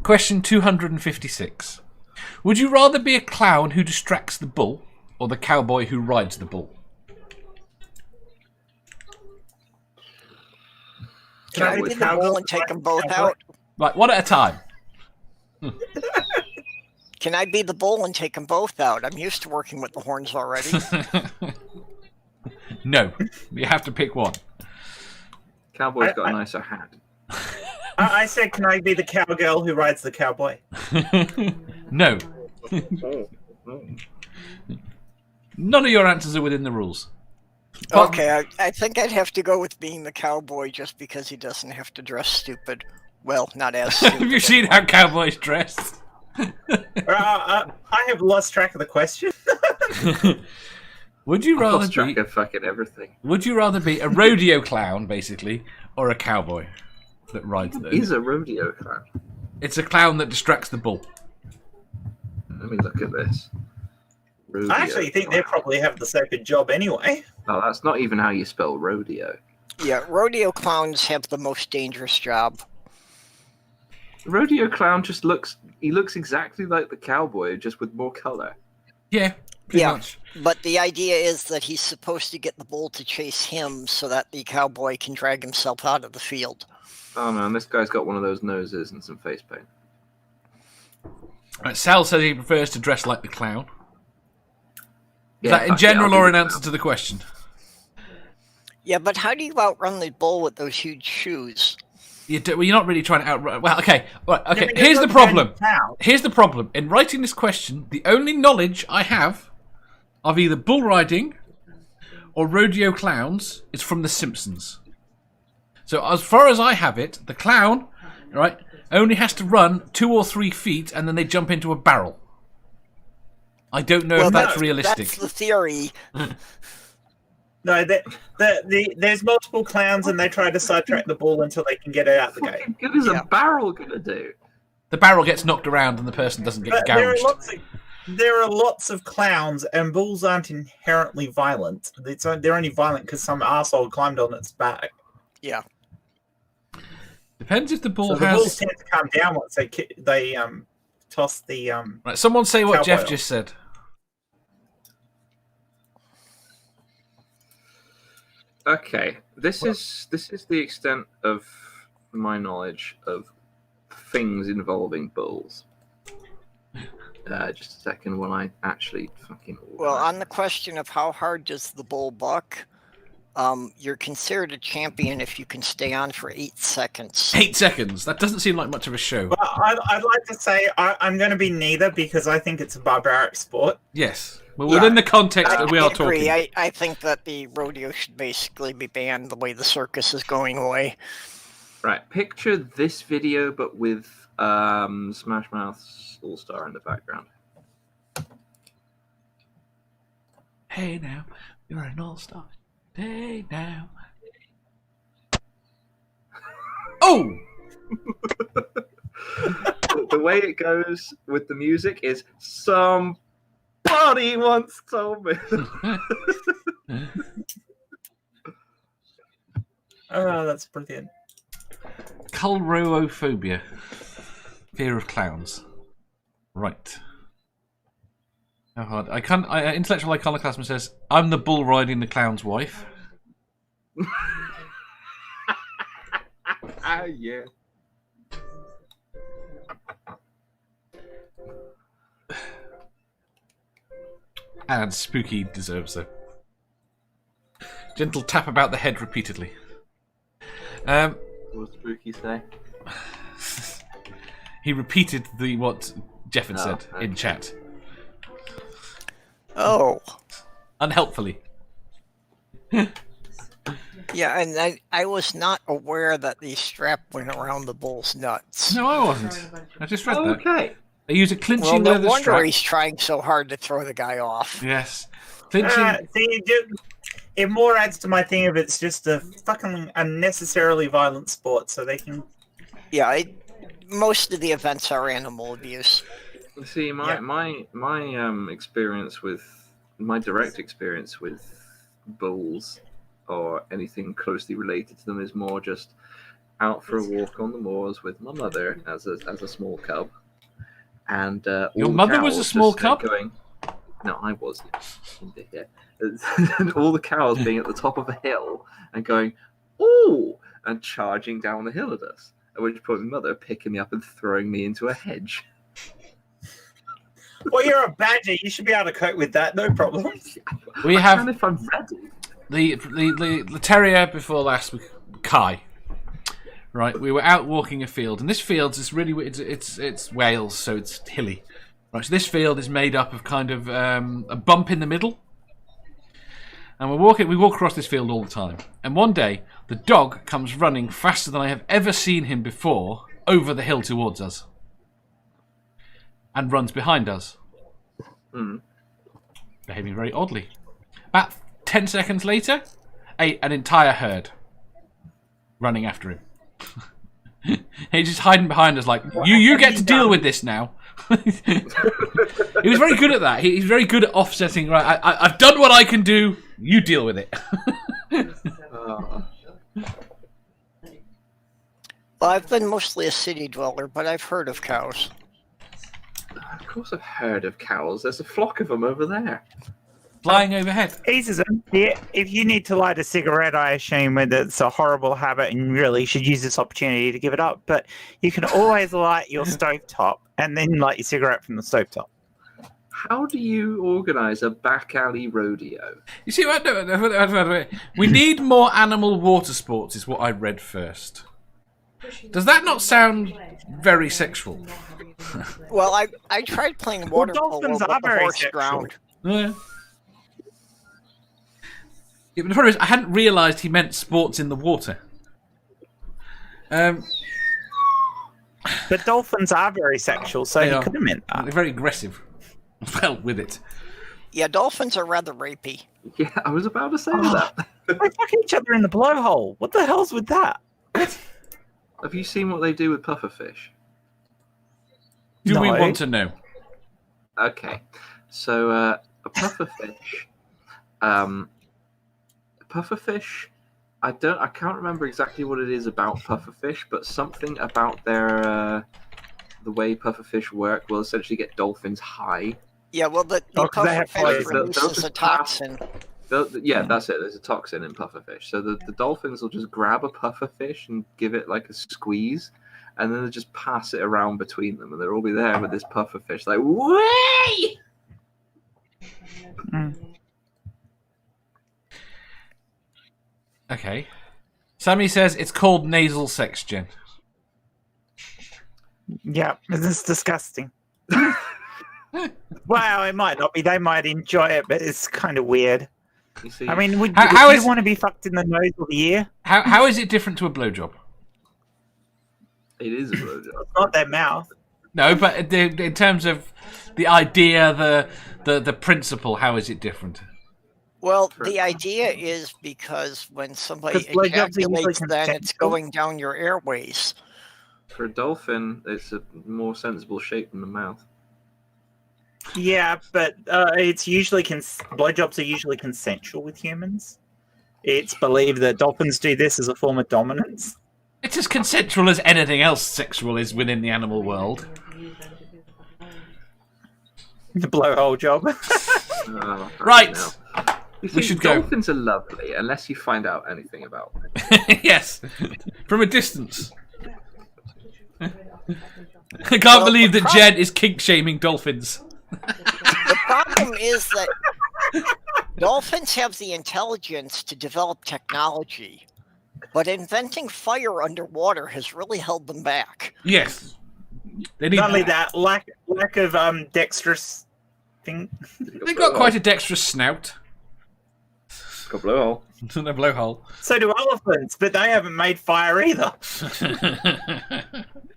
Question 256. Would you rather be a clown who distracts the bull or the cowboy who rides the bull? Can I be the bull and take them both out? Right, one at a time. Can I be the bull and take them both out? I'm used to working with the horns already. No, you have to pick one. Cowboy's got a nicer hat. I said, can I be the cowgirl who rides the cowboy? No. None of your answers are within the rules. Okay, I think I'd have to go with being the cowboy just because he doesn't have to dress stupid. Well, not as stupid. Have you seen how cowboys dress? I have lost track of the question. Would you rather track of fucking everything? Would you rather be a rodeo clown, basically, or a cowboy that rides them? He's a rodeo clown. It's a clown that distracts the bull. Let me look at this. Rodeo I actually think they probably have the second job anyway. Oh, that's not even how you spell rodeo. Yeah, rodeo clowns have the most dangerous job. The rodeo clown just looks exactly like the cowboy, just with more color. Yeah, pretty much. But the idea is that he's supposed to get the bull to chase him so that the cowboy can drag himself out of the field. Oh man, this guy's got one of those noses and some face paint. Right, Sal says he prefers to dress like the clown. Is Yeah, that in general I'll or do in the answer to the question? Yeah, but how do you outrun the bull with those huge shoes? You're not really trying to outrun. Well, okay. Right, okay. Yeah, Here's the problem. How? Here's the problem. In writing this question, the only knowledge I have of either bull riding or rodeo clowns is from The Simpsons. So as far as I have it, the clown, right, only has to run 2 or 3 feet and then they jump into a barrel. I don't know if that's realistic. That's the theory. No, there's multiple clowns and they try to sidetrack the ball until they can get it out the gate. What is a barrel gonna do? The barrel gets knocked around and the person doesn't get gouged. There are lots of clowns, and bulls aren't inherently violent. They're only violent because some arsehole climbed on its back. Yeah. Depends if the bull So the has... bulls tend to calm down once they toss the... Right, someone say what Jeff Cowboy just said. Okay, this is the extent of my knowledge of things involving bulls. Just a second while I actually fucking... Well, on the question of how hard does the bull buck, you're considered a champion if you can stay on for 8 seconds. 8 seconds? That doesn't seem like much of a show. Well, I'd like to say I'm going to be neither because I think it's a barbaric sport. Yes. Well, within the context that we are agree. talking. I think that the rodeo should basically be banned the way the circus is going away. Right, picture this video, but with Smash Mouth's All-Star in the background. Hey now, you're an all-star. Hey now. Oh! The way it goes with the music is somebody once told me. Oh, that's brilliant. Coulrophobia. Fear of clowns. Right. How hard? Intellectual iconoclasm says, I'm the bull riding the clown's wife. Yeah. And Spooky deserves a gentle tap about the head repeatedly. What does Spooky say? He repeated what Jeff had said okay. in chat. Oh. Unhelpfully. Yeah, and I was not aware that the strap went around the bull's nuts. No, I wasn't. I just read that. Okay. They use a Well, clinching no leather wonder strap. he's trying so hard to throw the guy off. Yes. Clinching... It more adds to my thing of it's just a fucking unnecessarily violent sport, so they can... Yeah, most of the events are animal abuse. See, my experience with... My direct experience with bulls or anything closely related to them is more just out for a walk on the moors with my mother as a small cub, and all Your the mother was a cows small just cub? going. No, I wasn't. Yeah. And all the cows being at the top of a hill and going, "Ooh!" and charging down the hill at us. At which point, my mother picking me up and throwing me into a hedge. Well, you're a badger. You should be able to cope with that. No problem. We I have can if I'm ready. the terrier before last, Kai. Right, we were out walking a field, and this field is really it's Wales, so it's hilly. Right, so this field is made up of kind of a bump in the middle, and we walk across this field all the time. And one day, the dog comes running faster than I have ever seen him before over the hill towards us, and runs behind us, behaving very oddly. About 10 seconds later, an entire herd running after him. He's just hiding behind us like, you get to deal with this now. He was very good at that. He's very good at offsetting. Right, I've done what I can do. You deal with it. Well, I've been mostly a city dweller, but I've heard of cows. Of course, I've heard of cows. There's a flock of them over there. Flying overhead. Yeah, if you need to light a cigarette, I assume that it's a horrible habit and you really should use this opportunity to give it up. But you can always light your stovetop and then light your cigarette from the stovetop. How do you organise a back alley rodeo? You see, we need more animal water sports, is what I read first. Does that not sound very sexual? Well, I tried playing water polo dolphins with are the very horse sexual. drowned. Yeah, but the problem is, I hadn't realised he meant sports in the water. But dolphins are very sexual, so They he are. could have meant that. They're very aggressive. Well, with it. Yeah, dolphins are rather rapey. Yeah, I was about to say that. They fuck each other in the blowhole. What the hell's with that? Have you seen what they do with pufferfish? Do we No. want to know? Okay, so a pufferfish, I can't remember exactly what it is about pufferfish, but something about their the way pufferfish work will essentially get dolphins high. Yeah, well, the 'cause they have pufferfish poison. They'll releases just a toxin. Yeah, that's it. There's a toxin in pufferfish, so the dolphins will just grab a pufferfish and give it like a squeeze, and then they'll just pass it around between them, and they'll all be there with this pufferfish, like, way. Okay. Sammy says it's called nasal sex, Jen. Yeah, it's disgusting. Well, it might not be. They might enjoy it, but it's kind of weird. You see, I mean, would How you is- want to be fucked in the nose or the ear? How is it different to a blowjob? it is a blowjob. It's not their mouth. No, but in terms of the idea, the principle, how is it different? Well, the idea is because when somebody 'Cause blowjobs are usually ejaculates, then it's consensual. going down your airways. For a dolphin, it's a more sensible shape than the mouth. Yeah, but it's usually blowjobs are usually consensual with humans. It's believed that dolphins do this as a form of dominance. It's as consensual as anything else sexual is within the animal world. The blowhole job. Oh, Right. no. You We see, should go. dolphins are lovely unless you find out anything about them. Yes, from a distance. I can't believe that Jen is kink shaming dolphins. The problem is that dolphins have the intelligence to develop technology, but inventing fire underwater has really held them back. Yes, they need. Not only that, lack of dexterous thing. They've got quite a dexterous snout. Got blowhole. And a blowhole. So do elephants, but they haven't made fire either.